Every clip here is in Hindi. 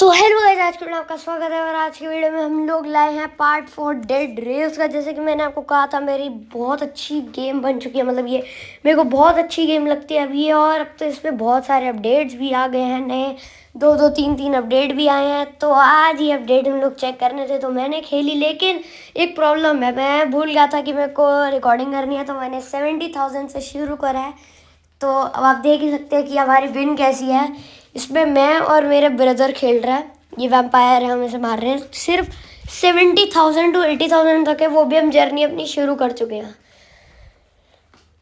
तो हेलो गाइस, आज के वीडियो में आपका स्वागत है। और आज की वीडियो में हम लोग लाए हैं पार्ट 4 डेड रेस का। जैसे कि मैंने आपको कहा था, मेरी बहुत अच्छी गेम बन चुकी है। मतलब ये मेरे को बहुत अच्छी गेम लगती है अभी। और अब तो इसमें बहुत सारे अपडेट्स भी आ गए हैं, नए दो तीन तीन अपडेट भी आए हैं। तो आज ये अपडेट हम लोग चेक करने थे, तो मैंने खेली। लेकिन एक प्रॉब्लम है, मैं भूल गया था कि मेरे को रिकॉर्डिंग करनी है। तो मैंने 70,000 से शुरू करा है। तो अब आप देख ही सकते हैं कि हमारी विन कैसी है। इसमें मैं और मेरे ब्रदर खेल रहा है। ये वैम्पायर है, हम इसे मार रहे हैं। सिर्फ 70,000 टू 80,000 तक है, वो भी हम जर्नी अपनी शुरू कर चुके हैं।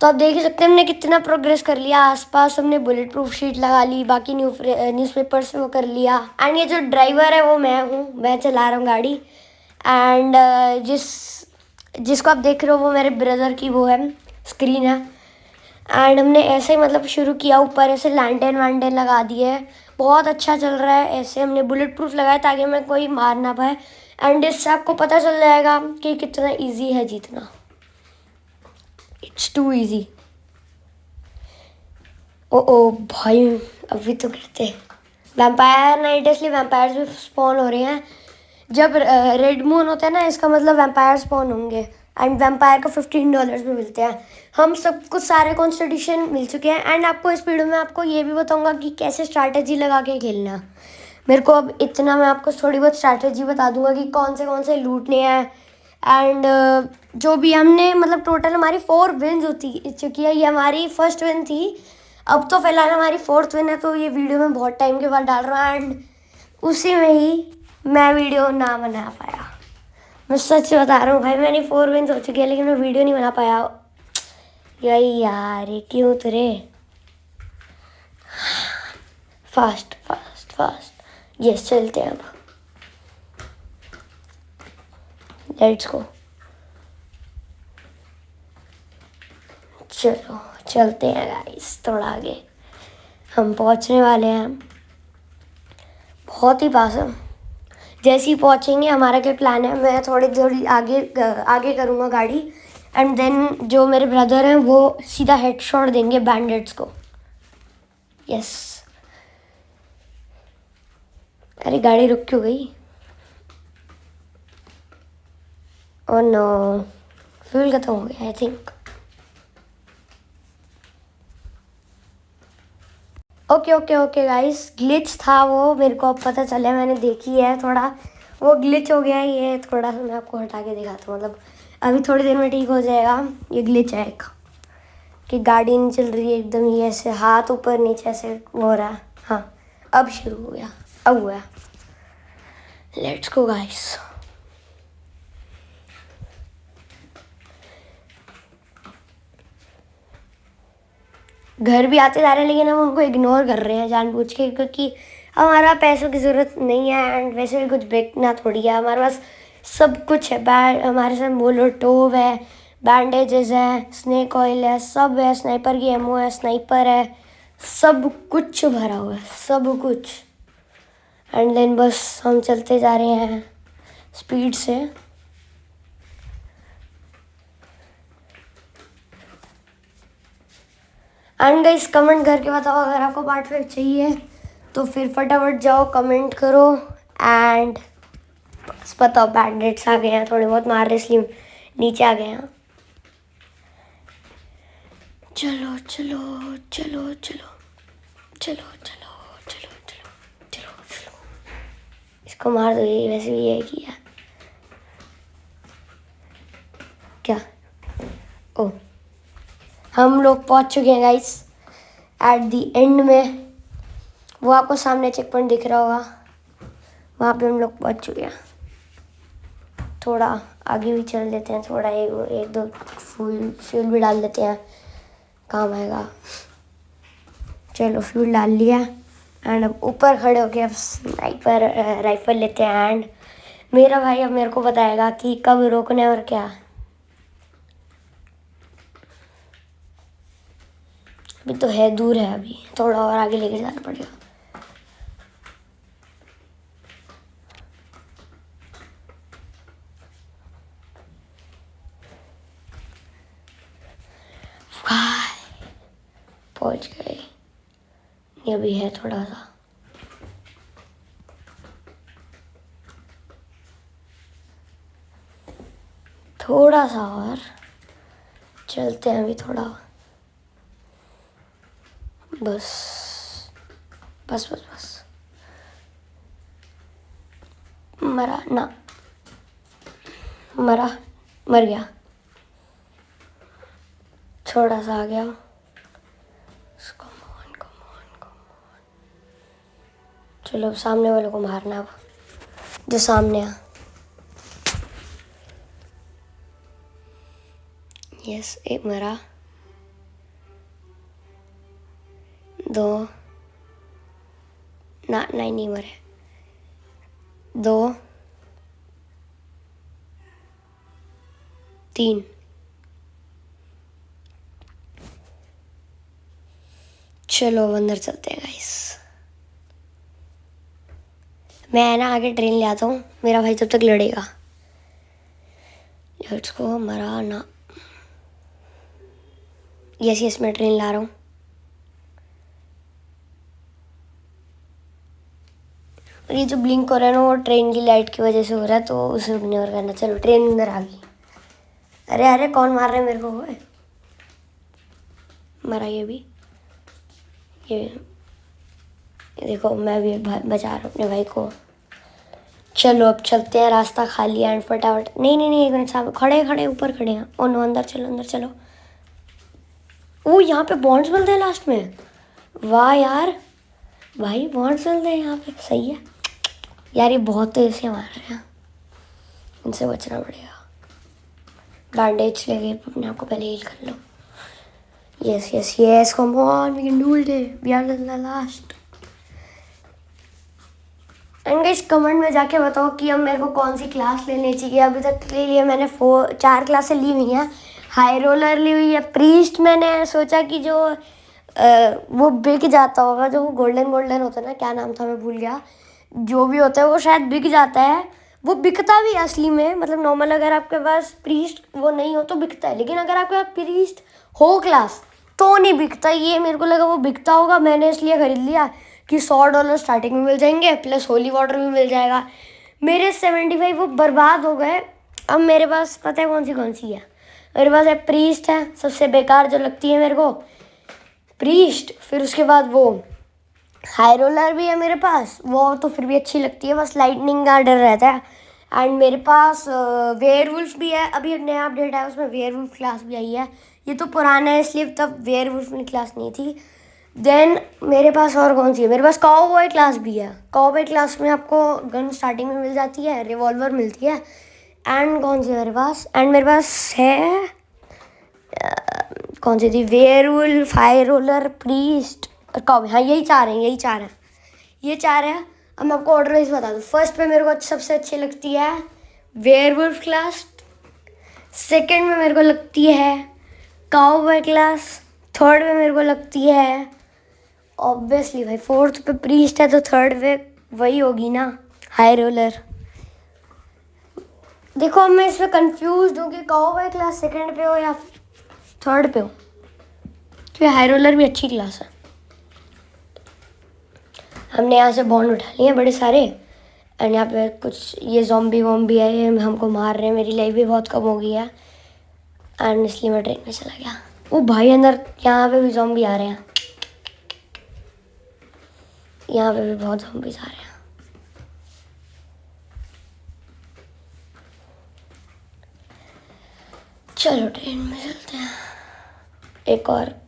तो आप देख ही सकते हैं हमने कितना प्रोग्रेस कर लिया। आसपास हमने बुलेट प्रूफ शीट लगा ली, बाकी न्यूज़पेपर से वो कर लिया। एंड ये जो ड्राइवर है वो मैं हूँ, मैं चला रहा हूँ गाड़ी। एंड जिसको आप देख रहे हो वो मेरे ब्रदर की वो है, स्क्रीन है। एंड हमने ऐसे ही मतलब शुरू किया, ऊपर ऐसे लैंटेन वैंटेन लगा दिए। बहुत अच्छा चल रहा है। ऐसे हमने बुलेट प्रूफ लगाया ताकि हमें कोई मार ना पाए। एंड इससे आपको पता चल जाएगा कि कितना इजी है जीतना। It's to easy. ओ भाई, अभी तो कहते हैं वैम्पायर नाइट, इसलिए वैम्पायर्स भी स्पॉन हो रहे हैं। जब रेड मून होता है ना, इसका मतलब वैम्पायर स्पॉन होंगे। एंड वैम्पायर को $15 भी मिलते हैं। हम सब कुछ सारे कॉन्स्टिट्यूशन मिल चुके हैं। एंड आपको इस वीडियो में आपको ये भी बताऊंगा कि कैसे स्ट्रैटेजी लगा के खेलना। मेरे को अब इतना, मैं आपको थोड़ी बहुत स्ट्रैटेजी बता दूंगा कि कौन से लूटने हैं। एंड जो भी हमने मतलब टोटल हमारी 4 विन्स होती चुकी है। ये हमारी फर्स्ट विन थी। अब तो फिलहाल हमारी 4th विन है। तो ये वीडियो मैं बहुत टाइम के बाद डाल रहा हूँ। एंड उसी में ही मैं वीडियो ना बना पाया। मैं सच बता रहा हूँ भाई, मैंने 4 विन्स हो चुकी है लेकिन मैं वीडियो नहीं बना पाया। यही यार, ये क्यों तुरे। फास्ट फास्ट फास्ट, यस चलते हैं अब। लेट्स गो, चलो चलते हैं गाइस। थोड़ा आगे हम पहुंचने वाले हैं। बहुत ही पास है। जैसे ही पहुंचेंगे, हमारा क्या प्लान है, मैं थोड़ी थोड़ी आगे आगे करूँगा गाड़ी। एंड देन जो मेरे ब्रदर हैं वो सीधा हेडशॉट देंगे बैंडिट्स को। यस। अरे गाड़ी रुक क्यों गई? ओह नो, फ्यूल खत्म हो गया I think. Okay guys, glitch था वो, मेरे को अब पता चला, मैंने देखी है। थोड़ा वो ग्लिच हो गया है। ये थोड़ा सा मैं आपको हटा के दिखाता हूँ। मतलब अभी थोड़ी देर में ठीक हो जाएगा। ये ग्लिच है एक, कि गाड़ी नहीं चल रही है एकदम। ये ऐसे हाथ ऊपर नीचे ऐसे हो रहा है। हाँ, अब शुरू हो गया, अब हुआ। Let's go guys. घर भी आते जा रहे हैं लेकिन हम उनको इग्नोर कर रहे हैं जानबूझ के, क्योंकि हमारा पैसों की ज़रूरत नहीं है। एंड वैसे भी कुछ बेचना थोड़ी है, हमारे पास सब कुछ है। हमारे साथ मोलोटोव है, बैंडेजेस है, स्नेक ऑयल है, सब है। स्नाइपर की एमओ है, स्नाइपर है, सब कुछ भरा हुआ है, सब कुछ। एंड देन बस हम चलते जा रहे हैं स्पीड से। एंड गाइस, कमेंट करके बताओ अगर आपको पार्ट 5 चाहिए तो फिर फटाफट जाओ कमेंट करो। एंड बस बताओ, बैंडेट्स आ गए हैं, थोड़े बहुत मार रहे इसलिए नीचे आ गए हैं। चलो चलो चलो चलो चलो चलो चलो चलो चलो चलो, इसको मार दो। ये वैसे भी ये किया क्या? ओ, हम लोग पहुंच चुके हैं गाइस एट द एंड में। वो आपको सामने चेक पॉइंट दिख रहा होगा, वहाँ पे हम लोग पहुंच चुके हैं। थोड़ा आगे भी चल देते हैं, थोड़ा एक दो फ्यूल भी डाल देते हैं, काम आएगा। चलो फ्यूल डाल लिया। एंड अब ऊपर खड़े होके अब स्नाइपर राइफल लेते हैं। एंड मेरा भाई अब मेरे को बताएगा कि कब रोकने और क्या। अभी तो है, दूर है, अभी थोड़ा और आगे लेके जाना पड़ेगा। पहुंच गए। ये भी है थोड़ा सा। थोड़ा सा और चलते हैं अभी थोड़ा, बस बस बस बस। मरा ना, मर गया, थोड़ा सा आ गया। चलो अब सामने वाले को मारना, अब जो सामने आ। यस, एक मरा, 2 ना, नहीं मरे, 2 3। चलो अंदर चलते हैं गाइस। मैं ना आगे ट्रेन ले आता हूँ, मेरा भाई तब तक लड़ेगा। Let's go. मरा ना, यस मैं ट्रेन ला रहा हूँ। और ये जो ब्लिंक हो रहा है ना, वो ट्रेन की लाइट की वजह से हो रहा है, तो उसे इग्नोर करना। चलो ट्रेन अंदर आ गई। अरे अरे कौन मार रहा है मेरे को? वो मरा ये भी। ये देखो, मैं भी बचा रहा हूँ अपने भाई को। चलो अब चलते हैं, रास्ता खाली है एंड फटाफट। नहीं, एक मिनट साहब, खड़े ऊपर खड़े हैं। ओ नो, अंदर चलो। ओ यहाँ पे बॉन्ड्स मिलते हैं लास्ट में। वाह यार, भाई बॉन्ड्स मिलते हैं यहाँ पे, सही है यार। ये बहुत तेज से मार रहे हैं, इनसे बचना पड़ेगा। बैंडेज लेके अपने आप को पहले हील कर लो। Yes come on, we can do it, we are the last. And guys comment में जाके बताओ कि अब मेरे को कौन सी क्लास लेनी चाहिए। अभी तक के लिए मैंने 4 क्लासें ली हुई हैं। हाई रोलर ली हुई है, प्रीस्ट मैंने सोचा कि जो वो बिक जाता होगा, जो गोल्डन होता है ना, क्या नाम था मैं भूल गया। जो भी होता है वो शायद बिक जाता है। वो बिकता भी असली में, मतलब नॉर्मल अगर आपके पास प्रीस्ट वो नहीं हो तो बिकता है, लेकिन अगर आपके पास प्रीस्ट हो क्लास तो नहीं बिकता। ये मेरे को लगा वो बिकता होगा, मैंने इसलिए ख़रीद लिया कि $100 स्टार्टिंग में मिल जाएंगे, प्लस होली वाटर भी मिल जाएगा। मेरे 75 वो बर्बाद हो गए। अब मेरे पास पता है कौन सी है। मेरे पास है प्रीस्ट है, सबसे बेकार जो लगती है मेरे को, प्रीस्ट। फिर उसके बाद वो हाई रोलर भी है मेरे पास, वो तो फिर भी अच्छी लगती है, बस लाइटनिंग का डर रहता है। एंड मेरे पास वेयरवुल्फ भी है, अभी नया अपडेट है उसमें वेयरवुल्फ क्लास भी आई है। ये तो पुराना है इसलिए तब वेयरवुल्फ की क्लास नहीं थी। देन मेरे पास और कौन सी है, मेरे पास काउबॉय क्लास भी है। काउबॉय क्लास में आपको गन स्टार्टिंग में मिल जाती है, रिवॉल्वर मिलती है। एंड कौन सी है मेरे पास, है कौन सी थी, वेयरवुल्फ, हाई रोलर, प्रीस्ट और काउबॉय। हाँ यही चार हैं, ये चार है। अब मैं आपको ऑर्डर वाइज बता दूँ। फर्स्ट पे मेरे को सबसे अच्छी लगती है वेयरवुल्फ क्लास, सेकंड में मेरे को लगती है काउबॉय क्लास, थर्ड में मेरे को लगती है ऑब्वियसली भाई, फोर्थ पे प्रीस्ट है तो थर्ड पे वही होगी ना, हाई रोलर। देखो अब मैं इसमें कंफ्यूज हूँ कि काउबॉय क्लास सेकंड पे हो या थर्ड पे हो, क्योंकि हाई रोलर भी अच्छी क्लास है। हमने यहाँ से बॉन्ड उठा लिए हैं बड़े सारे। एंड यहाँ पे कुछ ये ज़ॉम्बी है, ये हमको मार रहे हैं, मेरी लाइफ भी बहुत कम हो गई है। एंड इसलिए मैं ट्रेन में चला गया। ओ भाई अंदर यहाँ पे भी ज़ॉम्बी आ रहे हैं, यहाँ पे भी बहुत ज़ॉम्बीज आ रहे हैं। चलो ट्रेन में चलते हैं, एक और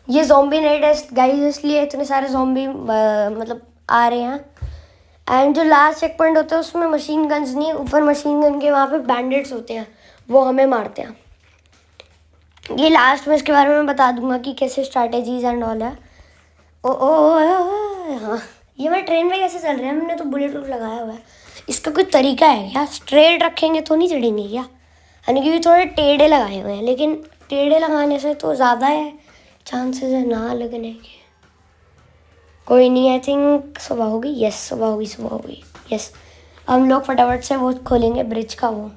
ये ज़ॉम्बी नाइट है गाइस, इसलिए इतने सारे ज़ॉम्बी मतलब आ रहे हैं। एंड जो लास्ट चेक पॉइंट होता है उसमें मशीन गन्स नहीं, ऊपर मशीन गन के वहाँ पे बैंडेड्स होते हैं, वो हमें मारते हैं। ये लास्ट में इसके बारे में बता दूंगा कि कैसे स्ट्रैटेजीज एंड ऑल है। हाँ, ये मैं ट्रेन में कैसे चल रहे हैं, हमने तो बुलेट प्रूफ लगाया हुआ है। इसका कोई तरीका है क्या? स्ट्रेट रखेंगे तो नहीं चढ़ेंगे क्या? यानी कि थोड़े टेढ़े लगाए हुए हैं, लेकिन टेढ़े लगाने से तो ज़्यादा है चांसेस है ना लगने के। कोई नहीं, आई थिंक सुबह होगी। यस सुबह होगी। यस हम लोग फटाफट से वो खोलेंगे ब्रिज का वो।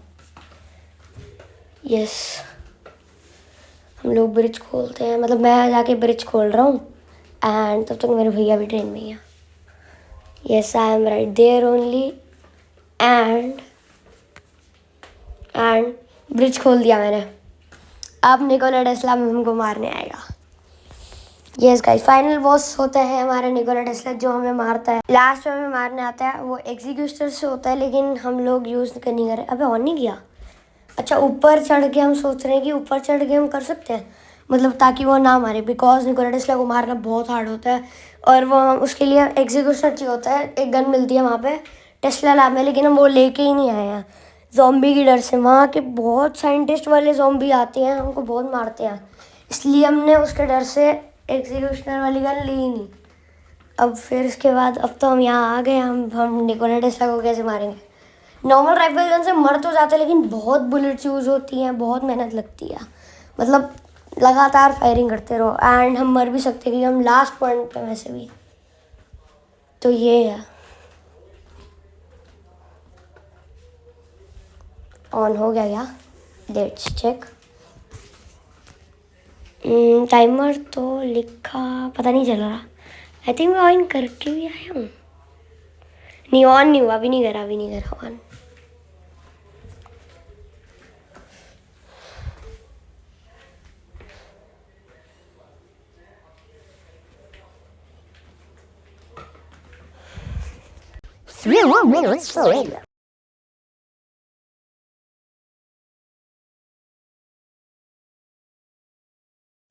यस हम लोग ब्रिज खोलते हैं, मतलब मैं जाके ब्रिज खोल रहा हूँ एंड तब तक मेरे भैया भी ट्रेन में ही हैं। Yes I am right there only. And and bridge खोल दिया मैंने। अब निकोला टेस्ला हमको मारने आएगा। यस गाइस, फाइनल बॉस होता है हमारा निकोला टेस्ला, जो हमें मारता है। लास्ट में हमें मारने आता है, वो एग्जीक्यूटर से होता है, लेकिन हम लोग यूज़ नहीं कर रहे। अबे ऑन नहीं किया। अच्छा, ऊपर चढ़ के हम सोच रहे हैं कि ऊपर चढ़ के हम कर सकते हैं, मतलब ताकि वो ना मारे, बिकॉज निकोला टेस्ला को मारना बहुत हार्ड होता है और वो उसके लिए एग्जीक्यूटर चाहिए होता है। एक गन मिलती है वहाँ पे टेस्ला लैब में, लेकिन हम वो लेके ही नहीं आए हैं ज़ॉम्बी की डर से। वहाँ के बहुत साइंटिस्ट वाले ज़ॉम्बी आते हैं, हमको बहुत मारते हैं, इसलिए हमने उसके डर से एग्जीक्यूशनर वाली गन ली ही नहीं। अब फिर उसके बाद अब तो हम यहाँ आ गए, हम निकोला टेस्ला को कैसे मारेंगे। नॉर्मल राइफल गन से मर तो जाते हैं, लेकिन बहुत बुलेट्स यूज़ होती हैं, बहुत मेहनत लगती है, मतलब लगातार फायरिंग करते रहो एंड हम मर भी सकते हैं क्योंकि हम लास्ट पॉइंट पे वैसे भी। तो ये है, ऑन हो गया क्या? Let's check. टाइमर तो लिखा पता नहीं चल रहा। आई थिंक मैं ऑन करके भी आया हूँ। नहीं, ऑन नहीं हुआ, अभी नहीं करा on.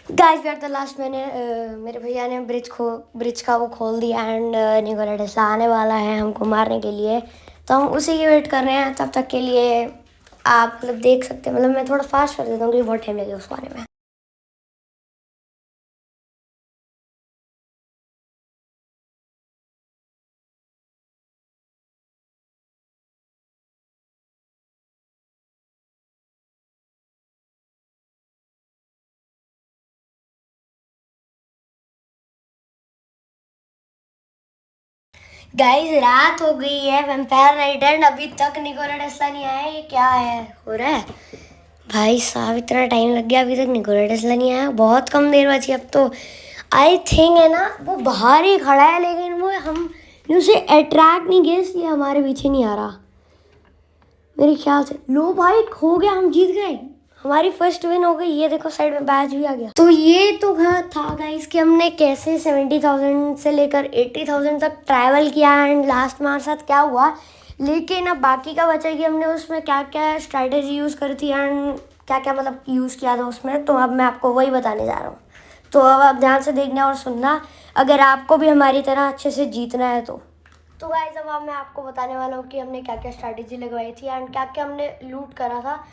Guys we are the last. मेरे भैया ने ब्रिज का वो खोल दिया एंड निकोला टेस्ला आने वाला है हमको मारने के लिए, तो हम उसी की वेट कर रहे हैं। तब तक के लिए आप मतलब देख सकते हैं, मतलब मैं थोड़ा फास्ट कर देता हूँ क्योंकि बहुत टाइम लगेगा उसको आने में। गाइस रात हो गई है, वैम्पायर नाइट एंड अभी तक निकोला टेस्ला नहीं आया। ये क्या है हो रहा है भाई साहब, इतना टाइम लग गया, अभी तक निकोला टेस्ला नहीं आया। बहुत कम देर बची अब तो। आई थिंक है ना, वो बाहर ही खड़ा है, लेकिन वो हम उसे अट्रैक्ट नहीं किया, इसलिए हमारे पीछे नहीं आ रहा मेरे ख्याल से। लो भाई, हो गया, हम जीत गए, हमारी फर्स्ट विन हो गई। ये देखो साइड में बैच भी आ गया। तो ये तो था गाइस कि हमने कैसे 70,000 से लेकर 80,000 तक ट्रैवल किया एंड लास्ट में हमारे साथ क्या हुआ। लेकिन अब बाकी का बचा कि हमने उसमें क्या क्या स्ट्रैटेजी यूज़ करी थी एंड क्या क्या मतलब यूज़ किया था उसमें, तो अब मैं आपको वही बताने जा रहा हूँ। तो अब आप ध्यान से देखना और सुनना, अगर आपको भी हमारी तरह अच्छे से जीतना है तो गाइस अब मैं आपको बताने वाला हूँ कि हमने क्या क्या स्ट्रैटेजी लगवाई थी एंड क्या क्या हमने लूट करा था।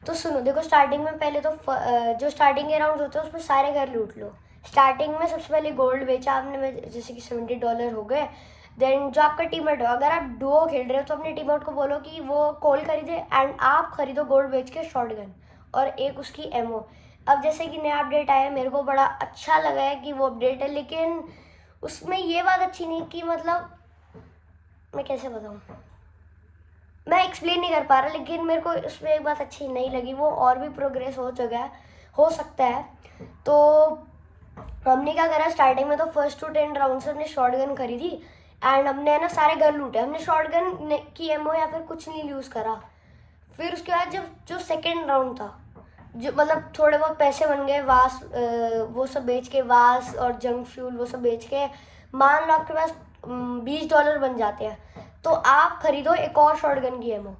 तो सुनो, देखो स्टार्टिंग में पहले तो जो स्टार्टिंग के राउंड होते हैं उसमें सारे घर लूट लो। स्टार्टिंग में सबसे पहले गोल्ड बेचा आपने, जैसे कि $70 हो गए। देन जो आपका टीममेट हो, अगर आप डुओ खेल रहे हो तो अपने टीममेट को बोलो कि वो कॉल खरीदे एंड आप खरीदो गोल्ड बेच के शॉटगन और एक उसकी एमओ। अब जैसे कि नया अपडेट आया है, मेरे को बड़ा अच्छा लगा है कि वो अपडेट है, लेकिन उसमें ये बात अच्छी नहीं कि मतलब मैं कैसे बताऊँ, मैं एक्सप्लेन नहीं कर पा रहा, लेकिन मेरे को उसमें एक बात अच्छी नहीं लगी, वो और भी प्रोग्रेस हो चुका है, हो सकता है। तो हमने क्या करा, स्टार्टिंग में तो फर्स्ट टू 10 राउंड से हमने शॉर्ट गन खरीदी एंड हमने है ना सारे गन लूटे। हमने शॉर्ट गन की एमओ या फिर कुछ नहीं यूज़ करा। फिर उसके बाद जब जो सेकेंड राउंड था, जो मतलब थोड़े बहुत पैसे बन गए, वास वो सब बेच के, वास और जंक फ्यूल वो सब बेच के, मान लो आपके पास $20 बन जाते हैं, तो आप खरीदो एक और शॉटगन की एमो।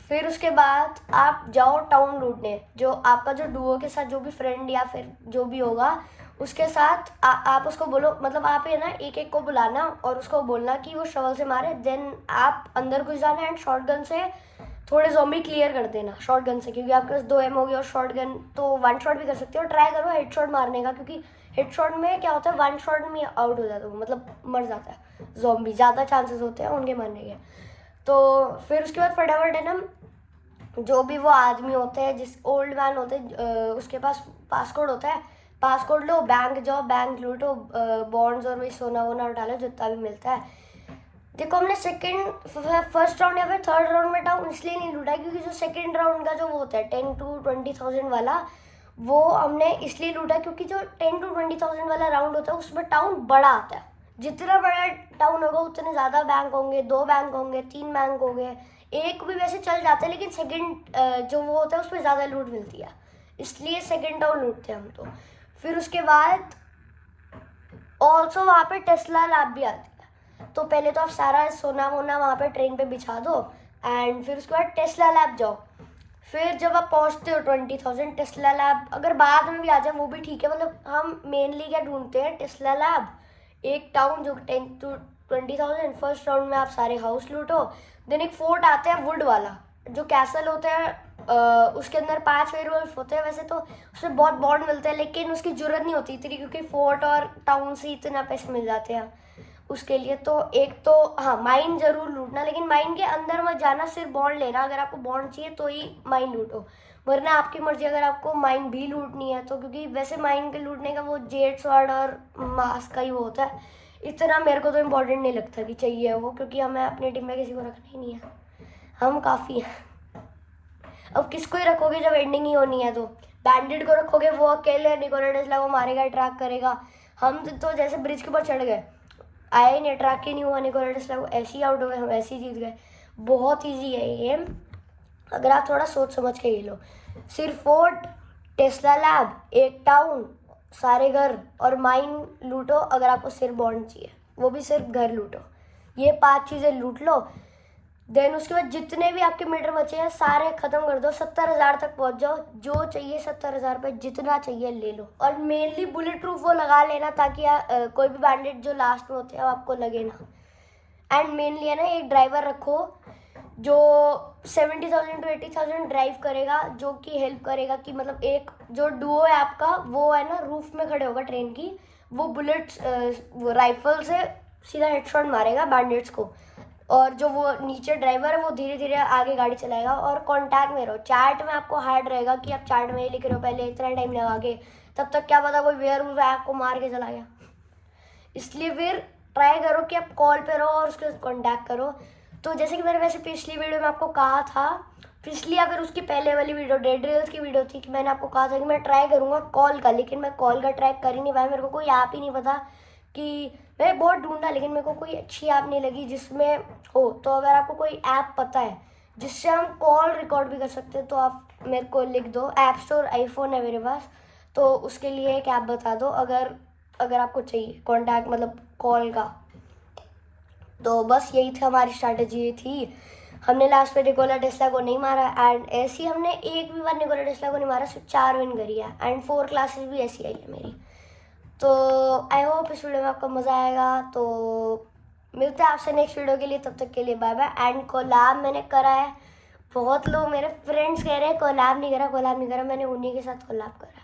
फिर उसके बाद आप जाओ टाउन लूटने, जो आपका जो डुओ के साथ जो भी फ्रेंड या फिर जो भी होगा उसके साथ आप उसको बोलो, मतलब आप है ना एक एक को बुलाना और उसको बोलना कि वो शवल से मारे। देन आप अंदर घुस जाना एंड शॉटगन से थोड़े ज़ॉम्बी क्लियर कर देना शॉटगन से, क्योंकि आपके पास 2 एम हो गई और शॉटगन तो 1 शॉट भी कर सकते हो। ट्राई करो हेडशॉट मारने का, क्योंकि हेडशॉट में क्या होता है 1 शॉट में आउट हो जाता है, मतलब मर जाता है ज़ॉम्बी, ज़्यादा चांसेस होते हैं उनके मरने के। तो फिर उसके बाद फटाफट है ना, जो भी वो आदमी होते हैं, जिस ओल्ड मैन होते हैं, उसके पास पासकोड होता है, पासकोड लो, बैंक जाओ, बैंक लूटो, बॉन्ड्स और वही सोना वोना उठा लो जितना भी मिलता है। देखो हमने फर्स्ट राउंड या फिर थर्ड राउंड में टाउन इसलिए नहीं लूटा क्योंकि जो सेकंड राउंड का जो वो होता है 10 to 20,000 वाला, वो हमने इसलिए लूटा क्योंकि जो 10 to 20,000 वाला राउंड होता है उसमें टाउन बड़ा आता है, जितना बड़ा टाउन होगा उतने ज़्यादा बैंक होंगे, 2 बैंक होंगे, 3 बैंक होंगे, एक भी वैसे चल जाता है, लेकिन सेकंड जो वो होता है उसमें ज़्यादा लूट मिलती है, इसलिए सेकंड टाउन लूटते हैं हम तो। फिर उसके बाद ऑल्सो वहाँ पे टेस्ला लैब भी आती है, तो पहले तो आप सारा सोना वोना वहाँ पे ट्रेन पे बिछा दो एंड फिर उसके बाद टेस्ला लैब जाओ। फिर जब आप पहुँचते हो 20,000 टेस्ला लैब अगर बाद में भी आ जाए वो भी ठीक है, मतलब हम मेनली क्या ढूंढते हैं, टेस्ला लैब, एक टाउन जो 10 to 20,000। फर्स्ट राउंड में आप सारे हाउस लूटो, देन एक फोर्ट आता है वुड वाला, जो कैसल होता है, उसके अंदर 5 वेयरवुल्फ होते हैं। वैसे तो उसमें बहुत बॉन्ड मिलते हैं, लेकिन उसकी जरूरत नहीं होती इतनी, क्योंकि फोर्ट और टाउन से इतना पैसे मिल जाते हैं उसके लिए। तो एक तो हाँ, माइन जरूर लूटना, लेकिन माइन के अंदर मत जाना, सिर्फ बॉन्ड लेना। अगर आपको बॉन्ड चाहिए तो ही माइन लूटो, वरना आपकी मर्जी अगर आपको माइन भी लूटनी है तो। क्योंकि वैसे माइन के लूटने का वो जेड स्वॉर्ड और मास्क का ही वो होता है, इतना मेरे को तो इम्पोर्टेंट नहीं लगता कि चाहिए वो, क्योंकि हमें अपनी टीम में किसी को रखना ही नहीं है, हम काफ़ी हैं। अब किसको ही रखोगे जब एंडिंग ही होनी है, तो बैंडिट को रखोगे, वो अकेले निकोला टेस्ला को मारेगा, ट्रैक करेगा। हम तो जैसे ब्रिज के ऊपर चढ़ गए, आया ही नहीं, ट्रैक ही नहीं हुआ निकोला टेस्ला को, ऐसे ही आउट हो गए, हम ऐसे ही जीत गए। बहुत ईजी है ये गेम, अगर आप थोड़ा सोच समझ के खेलो। सिर्फ फोर्ट, टेस्ला लैब, एक टाउन, सारे घर और माइन लूटो। अगर आपको सिर्फ बॉन्ड चाहिए, वो भी सिर्फ घर लूटो, ये 5 चीज़ें लूट लो। देन उसके बाद जितने भी आपके मीटर बचे हैं सारे ख़त्म कर दो, 70,000 तक पहुंच जाओ। जो चाहिए 70,000 पे जितना चाहिए ले लो, और मेनली बुलेट प्रूफ वो लगा लेना, ताकि कोई भी बैंडिट जो लास्ट में होते हैं आपको लगे ना। एंड मेनली है ना, एक ड्राइवर रखो जो 70,000 to 80,000 ड्राइव करेगा, जो कि हेल्प करेगा कि मतलब एक जो डुओ है आपका, वो है ना रूफ में खड़े होगा ट्रेन की, वो बुलेट्स राइफल से सीधा हेडशॉट मारेगा बैंडिट्स को, और जो वो नीचे ड्राइवर है वो धीरे धीरे आगे गाड़ी चलाएगा। और कांटेक्ट में रहो, चैट में आपको हाइड रहेगा कि आप चैट में ही लिख रहे हो पहले इतना टाइम लगा के, तब तक क्या पता कोई वेयरवुल्फ आपको मार के चला गया। इसलिए फिर ट्राई करो कि आप कॉल पे रहो और उसके कांटेक्ट करो। तो जैसे कि मैंने वैसे पिछली वीडियो में आपको कहा था, पिछली अगर उसकी पहले वाली वीडियो डेड रेल्स की वीडियो थी, कि मैंने आपको कहा था कि मैं ट्राई करूँगा कॉल का, लेकिन मैं कॉल का ट्रैक कर ही नहीं पाया। मेरे को कोई ऐप ही नहीं पता, कि मैं बहुत ढूंढा लेकिन मेरे को कोई अच्छी ऐप नहीं लगी जिसमें हो। तो अगर आपको कोई ऐप पता है जिससे हम कॉल रिकॉर्ड भी कर सकते हैं तो आप मेरे को लिख दो। ऐप स्टोर आईफोन है मेरे पास, तो उसके लिए एक ऐप बता दो अगर आपको चाहिए कॉन्टैक्ट, मतलब कॉल का। तो बस यही था, हमारी स्ट्रैटेजी थी। हमने लास्ट में निकोला टेस्ला को नहीं मारा, एंड ऐसी हमने एक भी बार निकोला टेस्ला को नहीं मारा, सिर्फ 4 विन करी है, एंड 4 क्लासेस भी ऐसी आई है मेरी। तो आई होप इस वीडियो में आपको मज़ा आएगा। तो मिलते हैं आपसे नेक्स्ट वीडियो के लिए, तब तक के लिए बाय बाय। एंड कोलैब मैंने करा है, बहुत लोग मेरे फ्रेंड्स कह रहे हैं कोलैब नहीं करा, कोलैब नहीं करा, मैंने उन्हीं के साथ कोलैब करा।